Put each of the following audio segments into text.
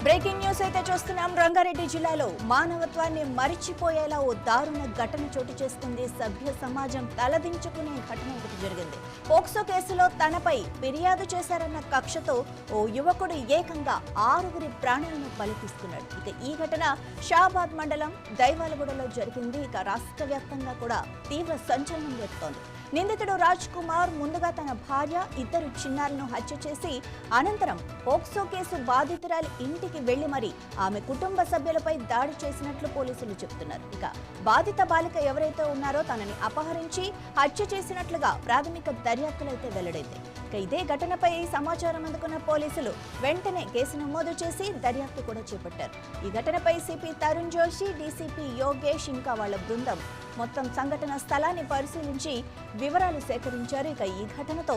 Breaking news అయితే చూస్తున్నాం. రంగారెడ్డి జిల్లాలో మానవత్వాన్ని మరిచిపోయేలా ఓ దారుణ ఘటన చోటు చేసుకుంది. సభ్య సమాజం తలదించుకునే ఘటన ఒకటి జరిగింది. పోక్సో కేసులో తనపై ఫిర్యాదు చేశారన్న కక్షతో ఓ యువకుడు ఏకంగా 6గురి ప్రాణాలను బలి తీసుకున్నాడు. ఇక ఈ ఘటన షాబాద్ మండలం దైవాలగూడలో జరిగింది. ఇక రాష్ట్ర వ్యాప్తంగా కూడా తీవ్ర సంచలనం రేపుతోంది. నిందితుడు రాజ్ కుమార్ ముందుగా తన భార్య, 2 చిన్నారులను హత్య చేసి అనంతరం పోక్సో కేసు బాధితురాలి ఇంటికి వెళ్లి మరి ఆమె కుటుంబ సభ్యులపై దాడి చేసినట్లు పోలీసులు చెబుతున్నారు. ఇక బాధిత బాలిక ఎవరైతే ఉన్నారో తనని అపహరించి హత్య చేసినట్లుగా ప్రాథమిక దర్యాప్తులు అయితే వెల్లడైంది. ఇక ఇదే ఘటనపై సమాచారం అందుకున్న పోలీసులు వెంటనే కేసు నమోదు చేసి దర్యాప్తు కూడా చేపట్టారు. ఈ ఘటనపై సిపి తరుణ్ జోషి, డీసీపీ యోగేష్ ఇంకా వాళ్ళ బృందం మొత్తం సంఘటన స్థలాన్ని పరిశీలించి వివరాలు సేకరించారు. ఇక ఈ ఘటనతో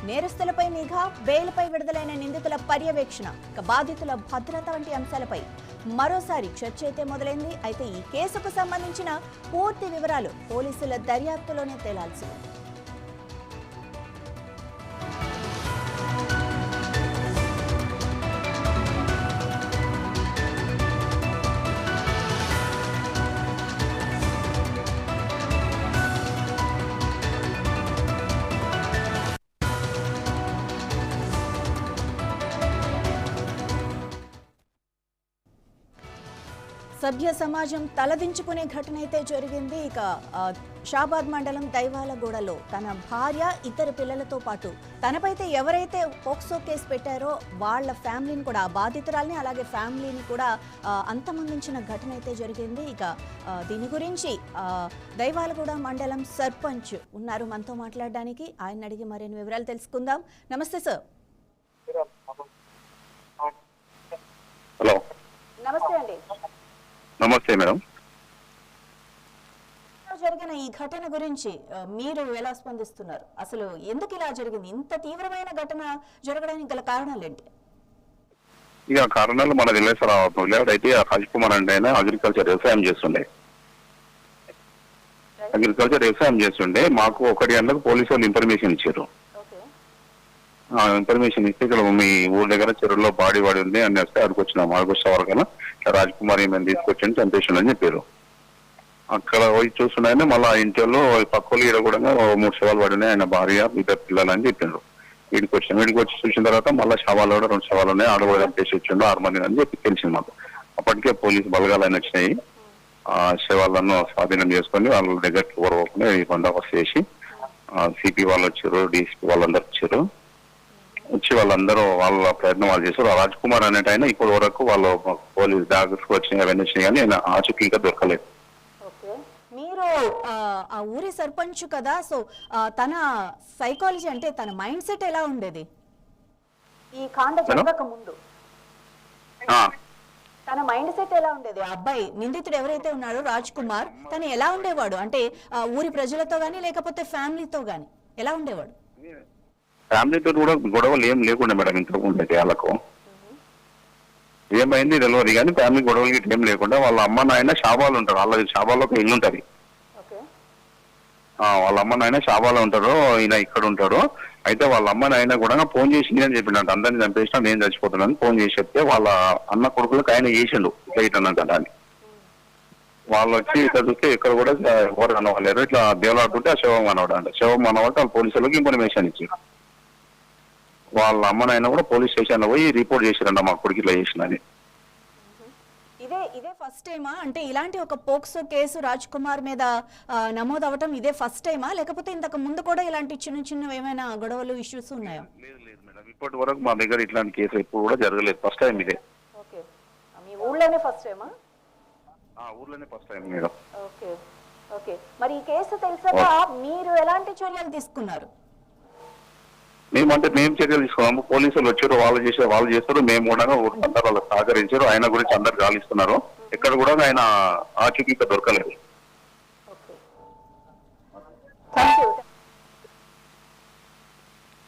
నేరస్తులపై నిఘా, బెయిల్పై విడుదలైన నిందితుల పర్యవేక్షణ, ఇక బాధితుల భద్రత వంటి అంశాలపై మరోసారి చర్చ అయితే మొదలైంది. అయితే ఈ కేసుకు సంబంధించిన పూర్తి వివరాలు పోలీసుల దర్యాప్తులోనే తేలాల్సి ఉంది. సభ్య సమాజం తలదించుకునే ఘటన అయితే జరిగింది. ఇక షాబాద్ మండలం దైవాలగూడలో తన భార్య, 2 పిల్లలతో పాటు తనపైతే ఎవరైతే పోక్సో కేసు పెట్టారో వాళ్ళ ఫ్యామిలీని కూడా, బాధితురాల్ని అలాగే ఫ్యామిలీని కూడా అంతమొందించిన ఘటన అయితే జరిగింది. ఇక దీని గురించి దైవాలగూడ మండలం సర్పంచ్ ఉన్నారు మనతో మాట్లాడడానికి. ఆయన అడిగి మరిన్ని వివరాలు తెలుసుకుందాం. నమస్తే సార్. హలో, నమస్తే అండి. నమస్తే మేడం. జరిగిన ఈ ఘటన గురించి మీరు ఎలా స్పందిస్తున్నారు? అసలు ఎందుకు ఇలా జరిగింది? ఇంత తీవ్రమైన ఘటన జరగడానికి గల కారణాలు ఏంటి? ఇక కారణాలు మన తెలియదు. అయితే రాజ్ కుమార్ అంటే ఆయన అగ్రికల్చర్ వ్యవసాయం చేస్తుండే మాకు 1 గంటలకు పోలీసు వాళ్ళు ఇన్ఫర్మేషన్ ఇచ్చారు. ఇన్ఫర్మేషన్ ఇస్తే ఇక్కడ మీ ఊరి దగ్గర చెరువులో బాడీ ఉంది అని వస్తే అక్కడికి వచ్చినాము. అక్కడికి వచ్చే వరకన్నా రాజ్ కుమార్ ఏమైనా తీసుకొచ్చి చంపేసిండు అని చెప్పారు. అక్కడ పోయి చూస్తున్నాయని మళ్ళీ ఆ ఇంట్లో పక్కలు ఈడ కూడా 3 శవాలు పడినాయి, ఆయన భార్య, 2 పిల్లలు అని చెప్పారు. వీడికి వచ్చి చూసిన తర్వాత మళ్ళీ శవాలు కూడా 2 శవాలు ఉన్నాయి, ఆడ కూడా చంపేసి వచ్చిండు 6 మంది అని చెప్పి తెలిసింది మాకు. అప్పటికే పోలీసు బలగాలన్నీ వచ్చినాయి. ఆ శవాలను స్వాధీనం చేసుకొని వాళ్ళ దగ్గరికి పోకుండా బందోబస్తు చేసి సిపి వాళ్ళు వచ్చారు, డీసీపీ వాళ్ళందరూ వచ్చి వాళ్ళందరూ వాళ్ళ ప్రయత్నం వాళ్ళు చేశారు. రాజ్ కుమార్ అనేట ఆయన ఇప్పటి వరకు వాళ్ళు పోలీస్ డాగ్స్ వచ్చినాయి, అవన్నీ వచ్చినాయి, కానీ ఆయన ఆచూకీ ఇంకా దొరకలేదు. మీరు ఆ ఊరి సర్పంచ్ కదా, సో తన సైకాలజీ అంటే తన మైండ్ సెట్ ఎలా ఉండేది ఈ కాండ జరగక ముందు? తన మైండ్ సెట్ ఎలా ఉండేది? ఆ అబ్బాయి నిందితుడు ఎవరైతే ఉన్నాడో రాజ్ కుమార్, తను ఎలా ఉండేవాడు? అంటే ఊరి ప్రజలతో గానీ లేకపోతే ఫ్యామిలీతో గానీ ఎలా ఉండేవాడు? ఫ్యామిలీతో కూడా గొడవలు ఏం లేకుండా మేడం ఇంతకు ఉండేది. వాళ్ళకు ఏమైంది తెలియదు, కానీ ఫ్యామిలీ గొడవలు ఏం లేకుండా వాళ్ళ అమ్మ నాయన షాబాలు ఉంటారు. వాళ్ళ షాబాలో ఒక ఇల్లు ఉంటుంది. వాళ్ళ అమ్మ నాయన షాబాలో ఉంటారు, ఈయన ఇక్కడ ఉంటాడు. అయితే వాళ్ళ అమ్మ నాయన కూడా ఫోన్ చేసి అని చెప్పినట్టు, అందరినీ చంపేసినా నేను చచ్చిపోతున్నాను ఫోన్ చేసి చెప్తే వాళ్ళ అన్న కొడుకులకు ఆయన చేసిండు ఇట్లా ఇట్లా అని. వాళ్ళు వచ్చి ఇక్కడ చూస్తే ఇక్కడ కూడా ఎవరు కనవలేరు. ఇట్లా దేవులాడుతుంటే ఆ శవం కనవడంట. శవం కనబడితే వాళ్ళ పోలీసులకు ఇన్ఫర్మేషన్ ఇచ్చారు. వాళ్ళ అమ్మనైనా కూడా పోలీస్ స్టేషన్ లో పోయి రిపోర్ట్ చేశారంట మా కొడుకు ఇట్లా చేసిందని. ఇదే ఫస్ట్ టైమా? అంటే ఇలాంటి ఒక పోక్సో కేసు రాజ్ కుమార్ మీద నమోదు అవటం ఇదే ఫస్ట్ టైమా, లేకపోతే ఇంతకు ముందు కూడా ఇలాంటి చిన్న ఏమైనా గొడవలు, ఇష్యూస్ ఉన్నాయా? లేదు మేడం, ఇప్పటి వరకు మా దగ్గర ఇట్లాంటి కేసు ఎప్పుడు కూడా జరగలేదు. ఫస్ట్ టైం ఇదే. ఓకే, మీ ఊర్లోనే ఫస్ట్ టైమా? ఊర్లోనే first time madam. Okay okay. మరి ఈ కేసు తెలిసాక మీరు ఎలాంటి చర్యలు తీసుకున్నారు? మేము చర్యలు తీసుకున్నాము. పోలీసులు వచ్చారు, వాళ్ళు చేస్తారు, మేము కూడా అందరూ వాళ్ళు సహకరించారు. ఆయన గురించి అందరు గాలిస్తున్నారు. ఎక్కడ కూడా ఆయన ఆచూకీ ఇంకా దొరకలేదు.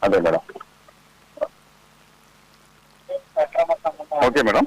అదే మేడం. Okay madam.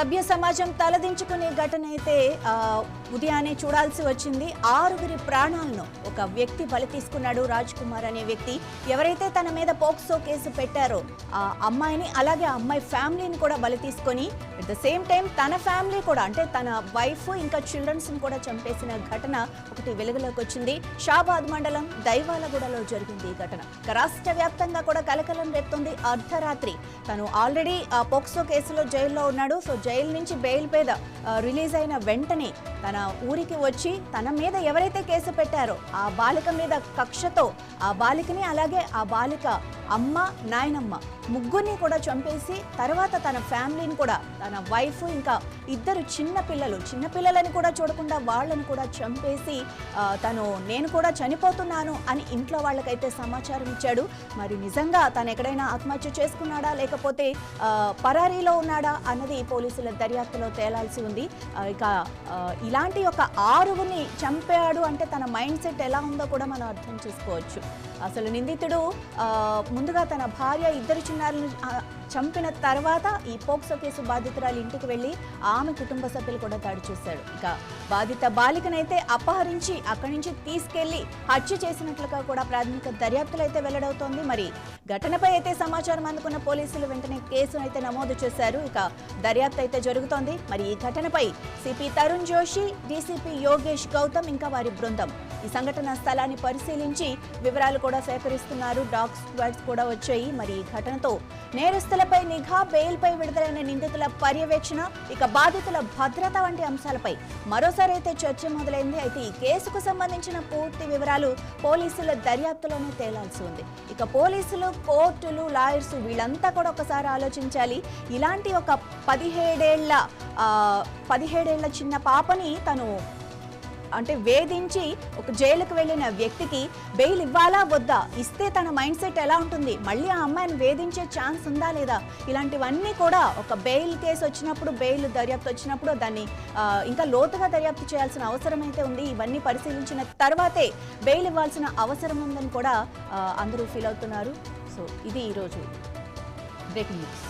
సభ్య సమాజం తలదించుకునే ఘటన అయితే ఉదయాన్నే చూడాల్సి వచ్చింది. 6గురి ప్రాణాలను ఒక వ్యక్తి బలి తీసుకున్నాడు. రాజ్ కుమార్ అనే వ్యక్తి ఎవరైతే తన మీద పోక్సో కేసు పెట్టారో ఆ అమ్మాయిని అలాగే ఆ అమ్మాయి ఫ్యామిలీని కూడా బలి తీసుకొని అట్ ద సేమ్ టైం తన ఫ్యామిలీ కూడా అంటే తన వైఫ్ ఇంకా చిల్డ్రన్స్ ని కూడా చంపేసిన ఘటన ఒకటి వెలుగులోకి వచ్చింది. షాబాద్ మండలం దైవాలగూడలో జరిగింది ఈ ఘటన. రాష్ట్ర వ్యాప్తంగా కూడా కలకలం రేపుతుంది. అర్ధరాత్రి తను ఆల్రెడీ పోక్సో కేసులో జైల్లో ఉన్నాడు. సో జైలు నుంచి బెయిల్ మీద రిలీజ్ అయిన వెంటనే తన ఊరికి వచ్చి తన మీద ఎవరైతే కేసు పెట్టారో ఆ బాలిక మీద కక్షతో ఆ బాలికని అలాగే ఆ బాలిక అమ్మ నాయనమ్మ ముగ్గురిని కూడా చంపేసి తర్వాత తన ఫ్యామిలీని కూడా తన వైఫ్ ఇంకా ఇద్దరు చిన్నపిల్లలని కూడా చూడకుండా వాళ్ళని కూడా చంపేసి నేను కూడా చనిపోతున్నాను అని ఇంట్లో వాళ్ళకైతే సమాచారం ఇచ్చాడు. మరి నిజంగా తను ఎక్కడైనా ఆత్మహత్య చేసుకున్నాడా లేకపోతే పరారీలో ఉన్నాడా అన్నది పోలీసుల దర్యాప్తులో తేలాల్సి ఉంది. ఇక ఇలాంటి ఒక 6గురిని చంపాడు అంటే తన మైండ్ సెట్ ఎలా ఉందో కూడా మనం అర్థం చేసుకోవచ్చు. అసలు నిందితుడు ముందుగా తన భార్య ఇద్దరు చిన్నారులను చంపిన తర్వాత ఈ పోక్సో కేసు బాధితురాలు ఇంటికి వెళ్ళి ఆమె కుటుంబ సభ్యులు కూడా దాడి చేశాడు. ఇక బాధిత బాలికనైతే అపహరించి అక్కడి నుంచి తీసుకెళ్లి హత్య చేసినట్లుగా కూడా ప్రాథమిక దర్యాప్తులు అయితే వెల్లడవుతోంది. మరి ఘటనపై అయితే సమాచారం అందుకున్న పోలీసులు వెంటనే కేసును అయితే నమోదు చేశారు. ఇక దర్యాప్తు అయితే జరుగుతోంది. మరి ఈ ఘటనపై సిపి తరుణ్ జోషి, డీసీపీ యోగేష్ గౌతమ్ ఇంకా వారి బృందం ఈ సంఘటన స్థలాన్ని పరిశీలించి వివరాలు కూడా సేకరిస్తున్నారు. డాగ్ స్క్వాడ్స్ కూడా వచ్చాయి. మరి ఈ ఘటనతో నేరస్తులపై నిఘా, బెయిల్పై విడుదలైన నిందితుల పర్యవేక్షణ, ఇక బాధితుల భద్రత వంటి అంశాలపై మరోసారి అయితే చర్చ మొదలైంది. అయితే ఈ కేసుకు సంబంధించిన పూర్తి వివరాలు పోలీసుల దర్యాప్తులోనే తేలాల్సి ఉంది. ఇక పోలీసులు, కోర్టులు, లాయర్స్ వీళ్ళంతా కూడా ఒకసారి ఆలోచించాలి. ఇలాంటి ఒక 17 ఏళ్ల చిన్న పాపని తను అంటే వేధించి ఒక జైలుకు వెళ్ళిన వ్యక్తికి బెయిల్ ఇవ్వాలా వద్దా, ఇస్తే తన మైండ్ సెట్ ఎలా ఉంటుంది, మళ్ళీ ఆ అమ్మాయిని వేధించే ఛాన్స్ ఉందా లేదా, ఇలాంటివన్నీ కూడా ఒక బెయిల్ కేసు వచ్చినప్పుడు, బెయిల్ దర్యాప్తు వచ్చినప్పుడు దాన్ని ఇంకా లోతుగా దర్యాప్తు చేయాల్సిన అవసరం అయితే ఉంది. ఇవన్నీ పరిశీలించిన తర్వాతే బెయిల్ ఇవ్వాల్సిన అవసరం ఉందని కూడా అందరూ ఫీల్ అవుతున్నారు. సో ఇది ఈరోజు బ్రేకింగ్ న్యూస్.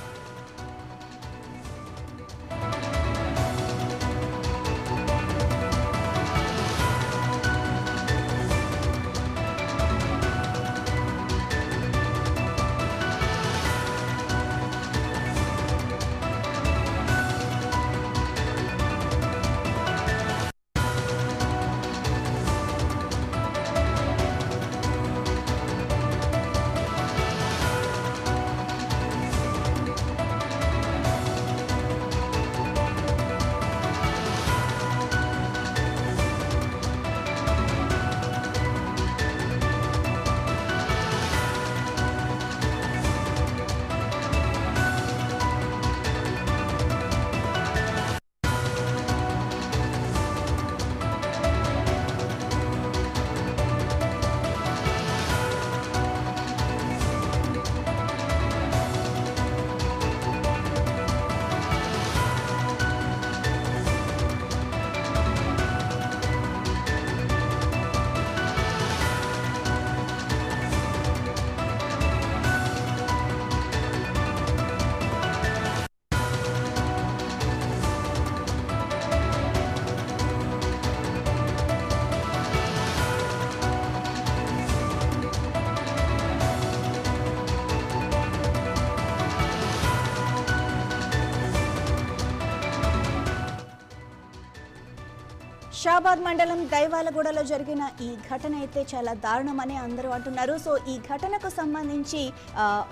షాబాద్ మండలం దైవాలగూడలో జరిగిన ఈ ఘటన అయితే చాలా దారుణమని అందరూ అంటున్నారు. సో ఈ ఘటనకు సంబంధించి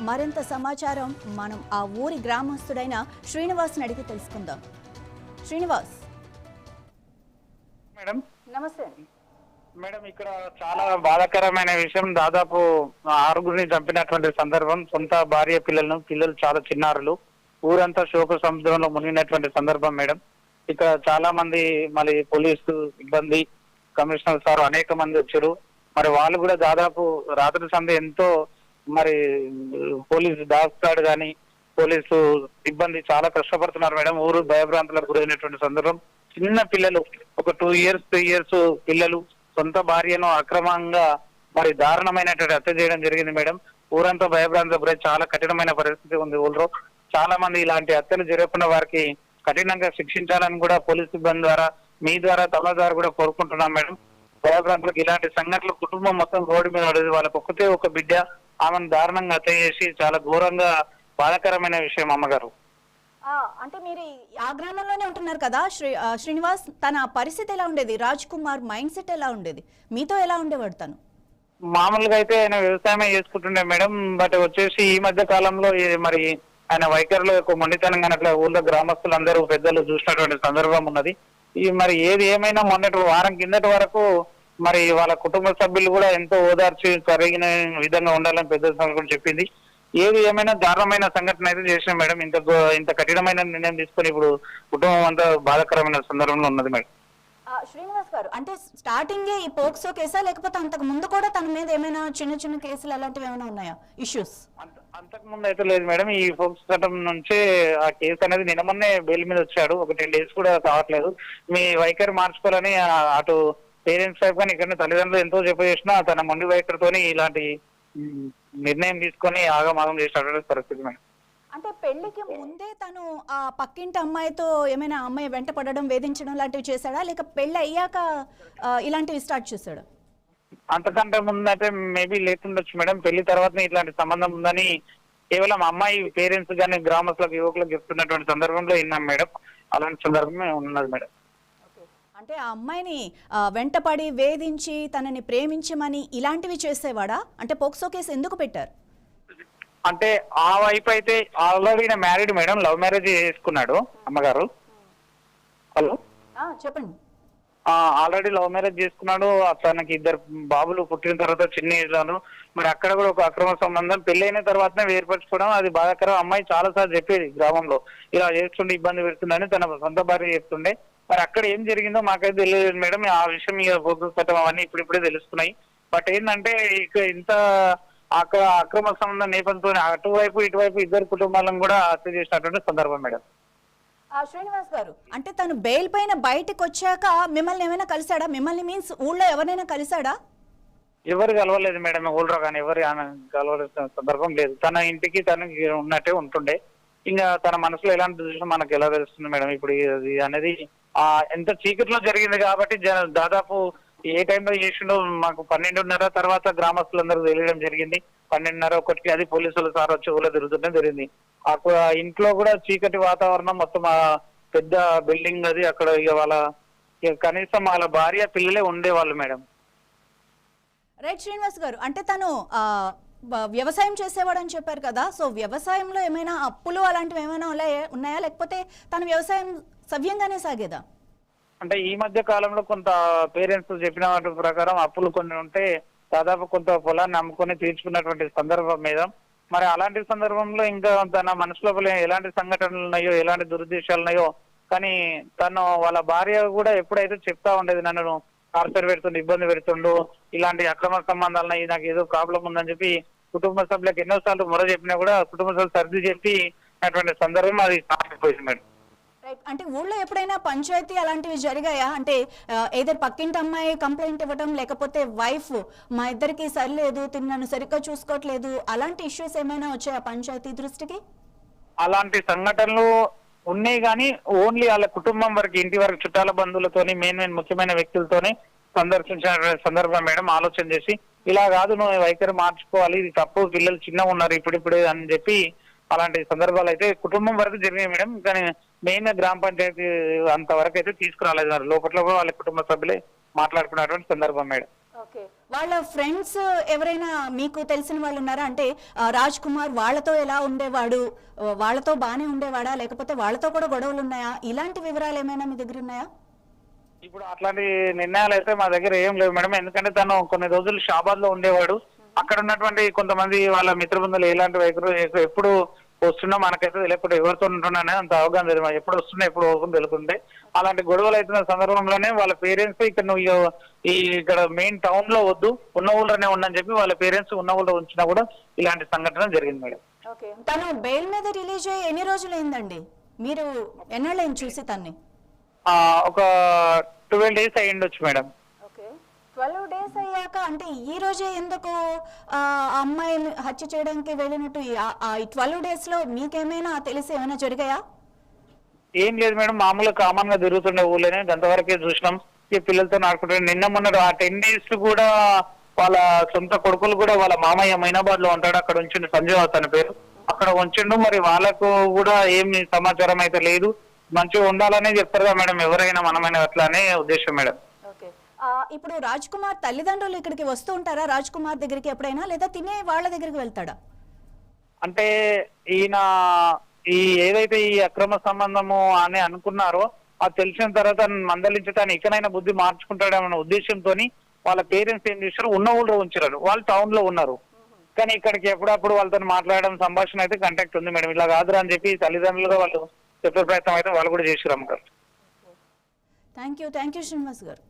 మరింత సమాచారం మనం ఆ ఊరి గ్రామస్తుడైన శ్రీనివాస్ని అడిగి తెలుసుకుందాం. శ్రీనివాస్, మేడం నమస్తే. మేడం, ఇక్కడ చాలా బాధాకరమైన విషయం. దాదాపు 6గురిని చంపినటువంటి సందర్భం. సొంత భార్య పిల్లలు చాలా చిన్నారులు, ఊరంతా శోక సముద్రంలో మునిగినటువంటి సందర్భం మేడం. ఇక్కడ చాలా మంది మళ్ళీ పోలీసు సిబ్బంది, కమిషనర్ సార్ అనేక మంది వచ్చారు. మరి వాళ్ళు కూడా దాదాపు రాత్రి సందే ఎంతో మరి పోలీసు డాగ్ స్క్వాడ్ కానీ పోలీసు సిబ్బంది చాలా కష్టపడుతున్నారు మేడం. ఊరు భయభ్రాంతులకు గురైనటువంటి సందర్భం. చిన్న పిల్లలు, ఒక 2 years 3 years పిల్లలు సొంత భార్యను అక్రమంగా మరి దారుణమైనటువంటి హత్య చేయడం జరిగింది మేడం. ఊరంతా భయభ్రాంతులకు గురై చాలా కఠినమైన పరిస్థితి ఉంది ఊళ్ళో. చాలా మంది ఇలాంటి హత్యలు జరగకుండా వారికి కఠినంగా శిక్షించాలని కూడా పోలీస్ సిబ్బంది ద్వారా మీ ద్వారా తమ ద్వారా కూడా కోరుకుంటున్నాం మేడం. భయభ్రాంతులకు ఇలాంటి సంఘటనలు కుటుంబం మొత్తం రోడ్డు మీద పడేది. వాళ్ళకి ఒక్కతే ఒక బిడ్డ, ఆమెను దారుణంగా హత్య చేసి చాలా ఘోరంగా బాధాకరమైన విషయం అమ్మగారు. అంటే మీరు ఆ గ్రామంలోనే ఉంటున్నారు కదా శ్రీనివాస్, తన పరిస్థితి ఎలా ఉండేది? రాజ్ కుమార్ మైండ్ సెట్ ఎలా ఉండేది? మీతో ఎలా ఉండేవాడు తను? మామూలుగా అయితే ఆయన వ్యవసాయమే చేసుకుంటుండే మేడం. బట్ వచ్చేసి ఈ మధ్య కాలంలో మరి ఆయన వైఖరిలో ఎక్కువ మొండితనంగా అట్లా ఊళ్ళో గ్రామస్తులందరూ పెద్దలు చూసినటువంటి సందర్భం ఉన్నది. మరి ఏది ఏమైనా మొన్నటి వారం కిందటి వరకు మరి వాళ్ళ కుటుంబ సభ్యులు కూడా ఎంతో ఓదార్చి జరిగిన విధంగా ఉండాలని పెద్ద కూడా చెప్పింది. ఏది ఏమైనా దారుణమైన సంఘటన అయితే చేసిన మేడం. ఇంత కఠినమైన నిర్ణయం తీసుకొని ఇప్పుడు కుటుంబం అంతా బాధాకరమైన సందర్భంలో ఉన్నది మేడం. శ్రీనివాస్ గారు, అంటే స్టార్టింగే ఈ పోక్సో కేసా లేకపోతే అంతకు ముందు కూడా తన మీద ఏమైనా చిన్న చిన్న కేసులు అలాంటివి ఏమైనా ఉన్నాయా, ఇష్యూస్? అంతకు ముందు అయితే లేదు మేడం. ఈ పోక్సో చట్టం నుంచే ఆ కేసు అనేది నిన్న మొన్నే బెయిల్ మీద వచ్చాడు. ఒక 10 days కూడా కావట్లేదు. మీ వైఖరి మార్చుకోవాలని అటు పేరెంట్స్ వైపు కానీ ఇక్కడ తల్లిదండ్రులు ఎంతో చెప్పేసినా తన మొండి వైఖరితోని ఇలాంటి నిర్ణయం తీసుకొని ఆగమాగం చేసినటువంటి పరిస్థితి మేడం. అంటే పెళ్లికి ముందే తను ఆ పక్కింటి అమ్మాయితో ఏమైనా అమ్మాయి వెంట పడడం, వేధించడం లాంటివి చేశాడా, లేక పెళ్లి అయ్యాక ఇలాంటివి స్టార్ట్ చేశాడు? అంతకంటే ముందు అయితే మేబీ లేకుండొచ్చు మేడం. పెళ్లి తర్వాత ఇట్లాంటి సంబంధం ఉందని కేవలం అమ్మాయి పేరెంట్స్ కానీ గ్రామస్తులకు యువకులకు చెప్తున్నటువంటి సందర్భంలో విన్నాం మేడం. అలాంటి సందర్భమే ఉన్నది మేడం. అంటే ఆ అమ్మాయిని వెంటపడి వేధించి తనని ప్రేమించమని ఇలాంటివి చేసేవాడా? అంటే పోక్సో కేసు ఎందుకు పెట్టారు? అంటే ఆ వైపు అయితే already married madam, love marriage చేసుకున్నాడు అమ్మగారు. హలో చెప్పండి. ఆల్రెడీ లవ్ మ్యారేజ్ చేసుకున్నాడు. తనకి 2 బాబులు పుట్టిన తర్వాత చిన్న ఏజ్ లోను మరి అక్కడ కూడా ఒక అక్రమ సంబంధం పెళ్లైన తర్వాతనే ఏర్పరచుకోవడం అది బాధాకరం. అమ్మాయి చాలా సార్లు చెప్పేది గ్రామంలో ఇలా చేస్తుండే ఇబ్బంది పెడుతుందని తన సొంత భార్య చెప్తుండే. మరి అక్కడ ఏం జరిగిందో మాకైతే తెలియదు మేడం. ఆ విషయం ఇక పోగొట్టడం అవన్నీ ఇప్పుడిప్పుడే తెలుస్తున్నాయి. బట్ ఏంటంటే ఇక ఇంత అక్రమ సంబంధం నేపథ్యంతో అటువైపు ఇటువైపు 2 కుటుంబాలను కూడా హత్య చేసినటువంటి సందర్భం మేడం. శ్రీనివాస్ గారు, అంటే తను బెయిల్ పైన బయటకు వచ్చాక మిమ్మల్ని ఏమైనా కలిసాడా? మిమ్మల్ని మీన్స్ ఊళ్ళో ఎవరైనా కలిసాడా? ఎవరు కలవలేదు మేడం. ఊళ్ళో కానీ ఎవరు కలవలేసిన సందర్భం లేదు. తన ఇంటికి తనకి ఉన్నట్టే ఉంటుండే. ఇంకా తన మనసులో ఎలాంటి దృశ్యం మనకు ఎలా తెలుస్తుంది మేడం. ఇప్పుడు ఇది అనేది ఎంత చీకట్లో జరిగింది కాబట్టి దాదాపు ఏ టైంలో చేసిండో మాకు 12:30 తర్వాత గ్రామస్తులందరూ తెలియడం జరిగింది. 12:30, 1కి అది పోలీసులు సార్ వచ్చి ఊళ్ళో తిరుగుతుంటే జరిగింది. అక్కడ ఇంట్లో కూడా చీకటి వాతావరణం మొత్తం పెద్ద బిల్డింగ్ అది. అక్కడ ఇక వాళ్ళ కనీసం వాళ్ళ భార్య పిల్లలే ఉండేవాళ్ళు మేడం. రైట్ శ్రీనివాస్ గారు, అంటే తను వ్యవసాయం చేసేవాడు అని చెప్పారు కదా, సో వ్యవసాయంలో ఏమైనా అప్పులు అలాంటివి ఏమైనా ఉన్నాయా, లేకపోతే తన వ్యవసాయం సవ్యంగానే సాగేదా? అంటే ఈ మధ్య కాలంలో కొంత పేరెంట్స్ చెప్పిన వాటి ప్రకారం అప్పులు కొన్ని ఉంటే దాదాపు కొంత పొలాన్ని అమ్ముకొని తీర్చుకున్నటువంటి సందర్భం మీద మరి అలాంటి సందర్భంలో ఇంకా తన మనసులో ఎలాంటి సంఘటనలు ఉన్నాయో, ఎలాంటి దురుద్దేశాలు ఉన్నాయో కానీ తను వాళ్ళ భార్య కూడా ఎప్పుడైతే చెప్తా ఉండేది, నన్ను టార్చర్ పెడుతుండు, ఇబ్బంది పెడుతుండు, ఇలాంటి అక్రమ సంబంధాలు నాకు ఏదో ప్రాబ్లం ఉందని చెప్పి కుటుంబ సభ్యులకు ఎన్నోసార్లు మొర చెప్పినా కూడా కుటుంబ సభ్యులు సర్ది చెప్పి అటువంటి సందర్భం అది సాగిపోయింది మేడం. అంటే ఊళ్ళో ఎప్పుడైనా పంచాయతీ అలాంటివి జరిగాయా? అంటే ఏదో పక్కింటి అమ్మాయి కంప్లైంట్ ఇవ్వడం, లేకపోతే వైఫ్ మా ఇద్దరికి సరిలేదు, నన్ను సరిగ్గా చూసుకోవట్లేదు, అలాంటి ఇష్యూస్ ఏమైనా వచ్చాయా పంచాయతీ దృష్టికి? అలాంటి సంఘటనలు ఉన్నాయి కానీ ఓన్లీ వాళ్ళ కుటుంబం వరకు, ఇంటి వరకు చుట్టాల బంధువులతోని మెయిన్ ముఖ్యమైన వ్యక్తులతోని సందర్శించిన సందర్భం మేడం. ఆలోచన చేసి ఇలా కాదు, నువ్వు వైఖరి మార్చుకోవాలి, ఇది తప్పు, పిల్లలు చిన్నగా ఉన్నారు ఇప్పుడిప్పుడే అని చెప్పి అలాంటి సందర్భాలు అయితే కుటుంబం వరకు జరిగాయి మేడం. కానీ మెయిన్ గ్రామ పంచాయతీ అంతవరకు అయితే తీసుకురాలేదు. మరి లోపల కూడా వాళ్ళ కుటుంబ సభ్యులే మాట్లాడుకున్నటువంటి సందర్భం మేడం. ఓకే, వాళ్ళ ఫ్రెండ్స్ ఎవరైనా మీకు తెలిసిన వాళ్ళు ఉన్నారా? అంటే రాజ్ కుమార్ వాళ్ళతో ఎలా ఉండేవాడు, వాళ్ళతో బానే ఉండేవాడా, లేకపోతే వాళ్ళతో కూడా గొడవలు ఉన్నాయా, ఇలాంటి వివరాలు ఏమైనా మీ దగ్గర ఉన్నాయా? ఇప్పుడు అట్లాంటి నిర్ణయాలు అయితే మా దగ్గర ఏం లేవు మేడం. ఎందుకంటే తను కొన్ని రోజులు షాబాద్ లో ఉండేవాడు. అక్కడ ఉన్నటువంటి కొంతమంది వాళ్ళ మిత్రబృందులు ఎలాంటి వైఖరు ఎప్పుడు వస్తున్నా మనకైతే తెలియకుండా ఎవరితో ఉంటున్నానే అంత అవగాహన లేదు. ఎప్పుడు వస్తున్నా ఎప్పుడు పోకుండా తెలుకుంటే అలాంటి గొడవలు అవుతున్న సందర్భంలోనే వాళ్ళ పేరెంట్స్ ఇక్కడ నువ్వు ఇక్కడ మెయిన్ టౌన్ లో వద్దు, ఉన్న ఊళ్ళోనే ఉండని చెప్పి వాళ్ళ పేరెంట్స్ ఉన్న ఊళ్ళో ఉంచినా కూడా ఇలాంటి సంఘటన జరిగింది మేడం. ఓకే, తను బెయిల్ మీద రిలీజ్ అయ్యి ఎన్ని రోజులు అయిందండి? మీరు ఎన్నాళ్ళైంది చూసి తన్ని? ఒక 12 days అయ్యిండొచ్చు మేడం. 12 days అయ్యాక అంటే ఈ రోజే ఎందుకు అమ్మాయి హత్య చేయడానికి వెళ్ళినట్టు? ఈ 12 days లో మీకేమైనా తెలిసి ఏమైనా జరిగాయా? ఏం లేదు మేడం, మామూలుగా కామన్ గా తిరుగుతుండే ఊళ్ళోనే అంతవరకే చూసినాం. ఈ పిల్లలతో ఆడుకుంటే నిన్న మొన్న ఆ 10 days కూడా వాళ్ళ సొంత కొడుకులు కూడా వాళ్ళ మామయ్య మైనాబాద్ లో ఉంటాడు, అక్కడ ఉంచిండు, సంజయ్ తన పేరు, అక్కడ ఉంచిండు. మరి వాళ్ళకు కూడా ఏమి సమాచారం అయితే లేదు. మంచిగా ఉండాలనే చెప్తారు కదా మేడం, ఎవరైనా మనమైనా అట్లానే ఉద్దేశం మేడం. ఇప్పుడు రాజ్ కుమార్ తల్లిదండ్రులు ఇక్కడికి వస్తూ ఉంటారా రాజ్ కుమార్ దగ్గరికి ఎప్పుడైనా, లేదా తినే వాళ్ళ దగ్గరికి వెళ్తాడా? అంటే ఈయన ఈ ఏదైతే ఈ అక్రమ సంబంధము అని అనుకున్నారో అది తెలిసిన తర్వాత మందలించడానికి ఇకనైనా బుద్ధి మార్చుకుంటాడన్న ఉద్దేశంతో వాళ్ళ పేరెంట్స్ ఏం చేశారు, ఉన్న ఊళ్ళో ఉంచారు, వాళ్ళు టౌన్ లో ఉన్నారు. కానీ ఇక్కడికి ఎప్పుడప్పుడు వాళ్ళతో మాట్లాడడం సంభాషణ అయితే కంటాక్ట్ ఉంది మేడం. ఇలా కాదురా అని చెప్పి తల్లిదండ్రులుగా వాళ్ళు చెప్పే ప్రయత్నం అయితే వాళ్ళు కూడా చేశారు అమ్మగారు. థ్యాంక్ యూ శ్రీనివాస్ గారు.